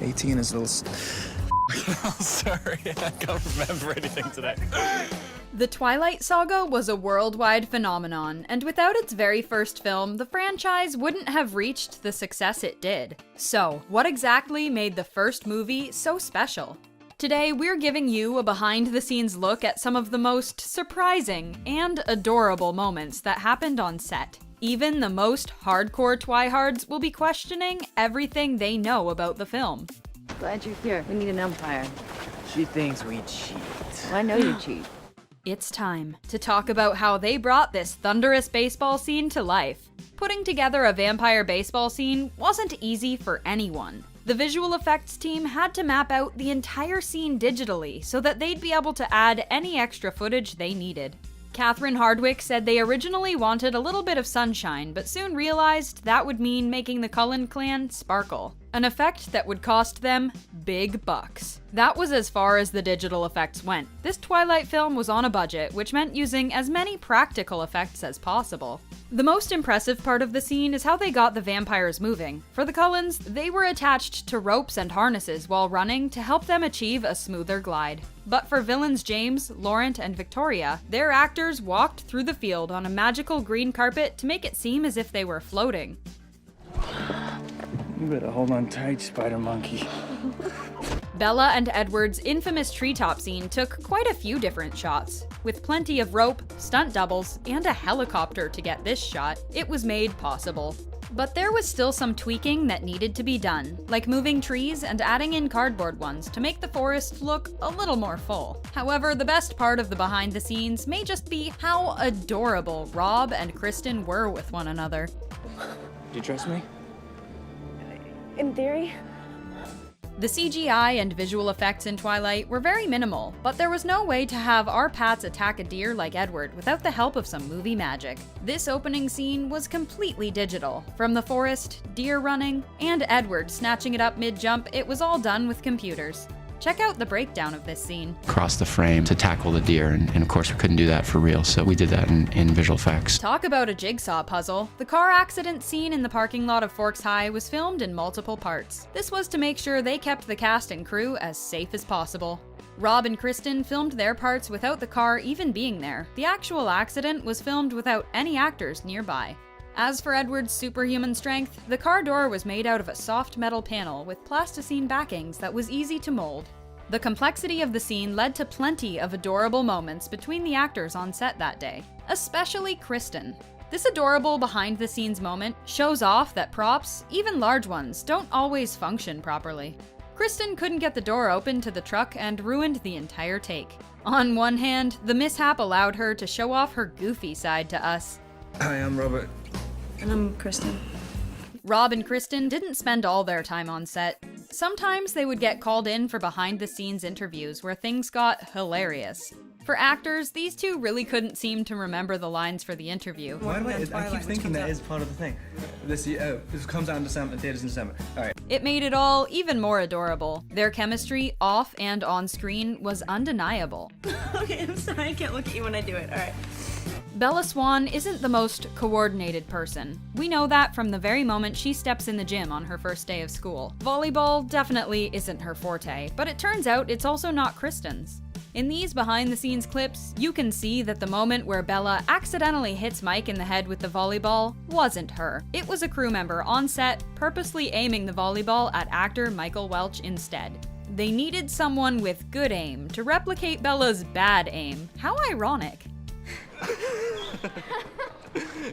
18 is a little... Sorry, I can't remember anything today. The Twilight saga was a worldwide phenomenon, and without its very first film, the franchise wouldn't have reached the success it did. So, what exactly made the first movie so special? Today, we're giving you a behind-the-scenes look at some of the most surprising and adorable moments that happened on set. Even the most hardcore Twihards will be questioning everything they know about the film. Glad you're here. We need an umpire. She thinks we cheat. Well, I know you cheat. It's time to talk about how they brought this thunderous baseball scene to life. Putting together a vampire baseball scene wasn't easy for anyone. The visual effects team had to map out the entire scene digitally so that they'd be able to add any extra footage they needed. Catherine Hardwicke said they originally wanted a little bit of sunshine, but soon realized that would mean making the Cullen clan sparkle, an effect that would cost them big bucks. That was as far as the digital effects went. This Twilight film was on a budget, which meant using as many practical effects as possible. The most impressive part of the scene is how they got the vampires moving. For the Cullens, they were attached to ropes and harnesses while running to help them achieve a smoother glide. But for villains James, Laurent, and Victoria, their actors walked through the field on a magical green carpet to make it seem as if they were floating. You better hold on tight, spider monkey. Bella and Edward's infamous treetop scene took quite a few different shots. With plenty of rope, stunt doubles, and a helicopter to get this shot, it was made possible. But there was still some tweaking that needed to be done, like moving trees and adding in cardboard ones to make the forest look a little more full. However, the best part of the behind the scenes may just be how adorable Rob and Kristen were with one another. Do you trust me? In theory. The CGI and visual effects in Twilight were very minimal, but there was no way to have our Pats attack a deer like Edward without the help of some movie magic. This opening scene was completely digital. From the forest, deer running, and Edward snatching it up mid-jump, it was all done with computers. Check out the breakdown of this scene. Across the frame to tackle the deer, and of course we couldn't do that for real, so we did that in visual effects. Talk about a jigsaw puzzle. The car accident scene in the parking lot of Forks High was filmed in multiple parts. This was to make sure they kept the cast and crew as safe as possible. Rob and Kristen filmed their parts without the car even being there. The actual accident was filmed without any actors nearby. As for Edward's superhuman strength, the car door was made out of a soft metal panel with plasticine backings that was easy to mold. The complexity of the scene led to plenty of adorable moments between the actors on set that day, especially Kristen. This adorable behind-the-scenes moment shows off that props, even large ones, don't always function properly. Kristen couldn't get the door open to the truck and ruined the entire take. On one hand, the mishap allowed her to show off her goofy side to us. Hi, I'm Robert. And I'm Kristen. Rob and Kristen didn't spend all their time on set. Sometimes they would get called in for behind-the-scenes interviews where things got hilarious. For actors, these two really couldn't seem to remember the lines for the interview. Why do I keep thinking that is part of the thing? This comes out in December, theaters in December. Alright. It made it all even more adorable. Their chemistry, off and on screen, was undeniable. Okay, I'm sorry. I can't look at you when I do it. All right. Bella Swan isn't the most coordinated person. We know that from the very moment she steps in the gym on her first day of school. Volleyball definitely isn't her forte, but it turns out it's also not Kristen's. In these behind-the-scenes clips, you can see that the moment where Bella accidentally hits Mike in the head with the volleyball wasn't her. It was a crew member on set purposely aiming the volleyball at actor Michael Welch instead. They needed someone with good aim to replicate Bella's bad aim. How ironic.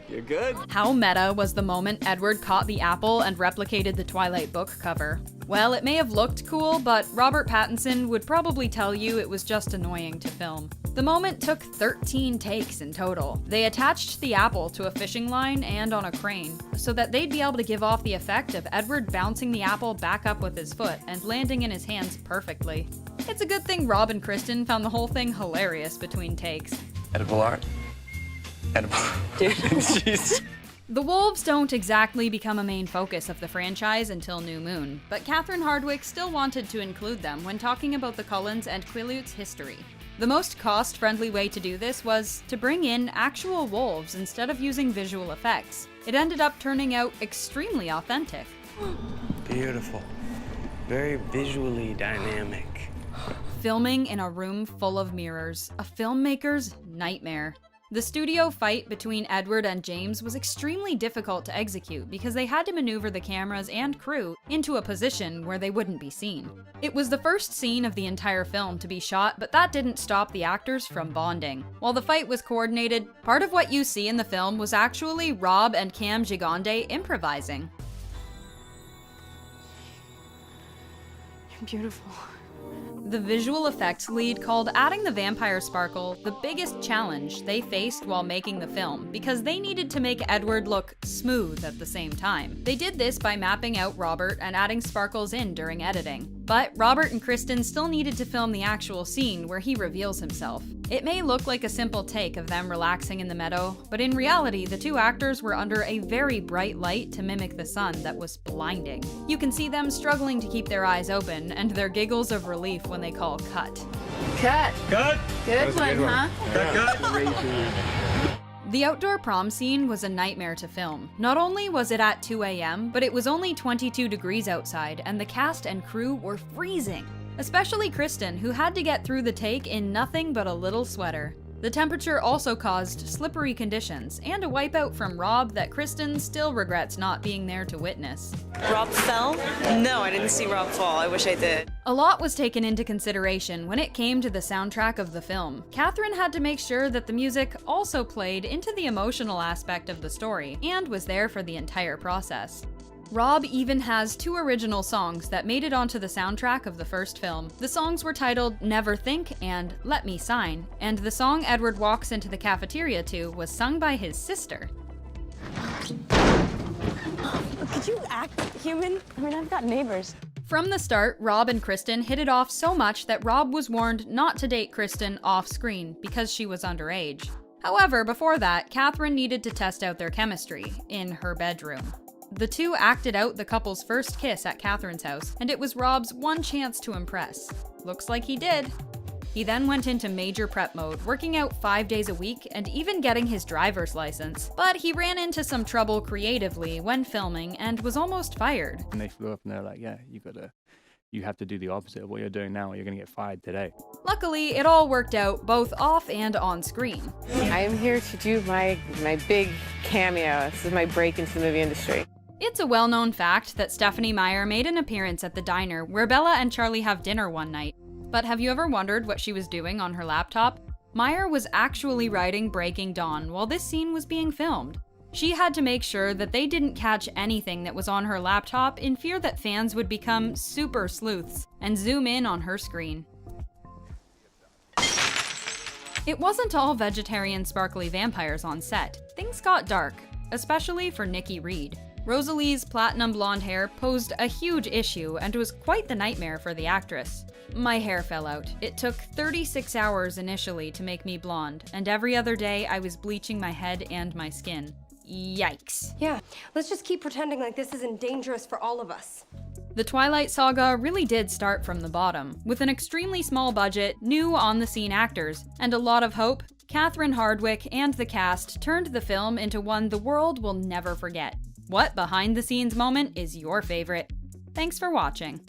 You're good. How meta was the moment Edward caught the apple and replicated the Twilight book cover? Well, it may have looked cool, but Robert Pattinson would probably tell you it was just annoying to film. The moment took 13 takes in total. They attached the apple to a fishing line and on a crane, so that they'd be able to give off the effect of Edward bouncing the apple back up with his foot and landing in his hands perfectly. It's a good thing Rob and Kristen found the whole thing hilarious between takes. Edible art. Edible. Dude. Jeez. The wolves don't exactly become a main focus of the franchise until New Moon, but Catherine Hardwicke still wanted to include them when talking about the Cullens and Quileut's history. The most cost-friendly way to do this was to bring in actual wolves instead of using visual effects. It ended up turning out extremely authentic. Beautiful. Very visually dynamic. Filming in a room full of mirrors, a filmmaker's nightmare. The studio fight between Edward and James was extremely difficult to execute because they had to maneuver the cameras and crew into a position where they wouldn't be seen. It was the first scene of the entire film to be shot, but that didn't stop the actors from bonding. While the fight was coordinated, part of what you see in the film was actually Rob and Cam Gigonde improvising. You're beautiful. The visual effects lead called adding the vampire sparkle the biggest challenge they faced while making the film, because they needed to make Edward look smooth at the same time. They did this by mapping out Robert and adding sparkles in during editing. But Robert and Kristen still needed to film the actual scene where he reveals himself. It may look like a simple take of them relaxing in the meadow, but in reality, the two actors were under a very bright light to mimic the sun that was blinding. You can see them struggling to keep their eyes open, and their giggles of relief when they call cut. Cut. Cut! Good one, huh? The outdoor prom scene was a nightmare to film. Not only was it at 2 a.m., but it was only 22 degrees outside, and the cast and crew were freezing. Especially Kristen, who had to get through the take in nothing but a little sweater. The temperature also caused slippery conditions, and a wipeout from Rob that Kristen still regrets not being there to witness. Rob fell? No, I didn't see Rob fall. I wish I did. A lot was taken into consideration when it came to the soundtrack of the film. Catherine had to make sure that the music also played into the emotional aspect of the story, and was there for the entire process. Rob even has 2 original songs that made it onto the soundtrack of the first film. The songs were titled Never Think and Let Me Sign, and the song Edward walks into the cafeteria to was sung by his sister. Could you act human? I mean, I've got neighbors. From the start, Rob and Kristen hit it off so much that Rob was warned not to date Kristen off-screen because she was underage. However, before that, Catherine needed to test out their chemistry in her bedroom. The two acted out the couple's first kiss at Catherine's house, and it was Rob's one chance to impress. Looks like he did. He then went into major prep mode, working out 5 days a week and even getting his driver's license. But he ran into some trouble creatively when filming and was almost fired. And they flew up and they're like, yeah, you have to do the opposite of what you're doing now or you're gonna get fired today. Luckily, it all worked out both off and on screen. I am here to do my big cameo. This is my break into the movie industry. It's a well-known fact that Stephenie Meyer made an appearance at the diner where Bella and Charlie have dinner one night. But have you ever wondered what she was doing on her laptop? Meyer was actually writing Breaking Dawn while this scene was being filmed. She had to make sure that they didn't catch anything that was on her laptop in fear that fans would become super sleuths and zoom in on her screen. It wasn't all vegetarian sparkly vampires on set. Things got dark, especially for Nikki Reed. Rosalie's platinum blonde hair posed a huge issue and was quite the nightmare for the actress. My hair fell out. It took 36 hours initially to make me blonde, and every other day I was bleaching my head and my skin. Yikes. Yeah, let's just keep pretending like this isn't dangerous for all of us. The Twilight saga really did start from the bottom. With an extremely small budget, new on-the-scene actors, and a lot of hope, Catherine Hardwicke and the cast turned the film into one the world will never forget. What behind-the-scenes moment is your favorite? Thanks for watching.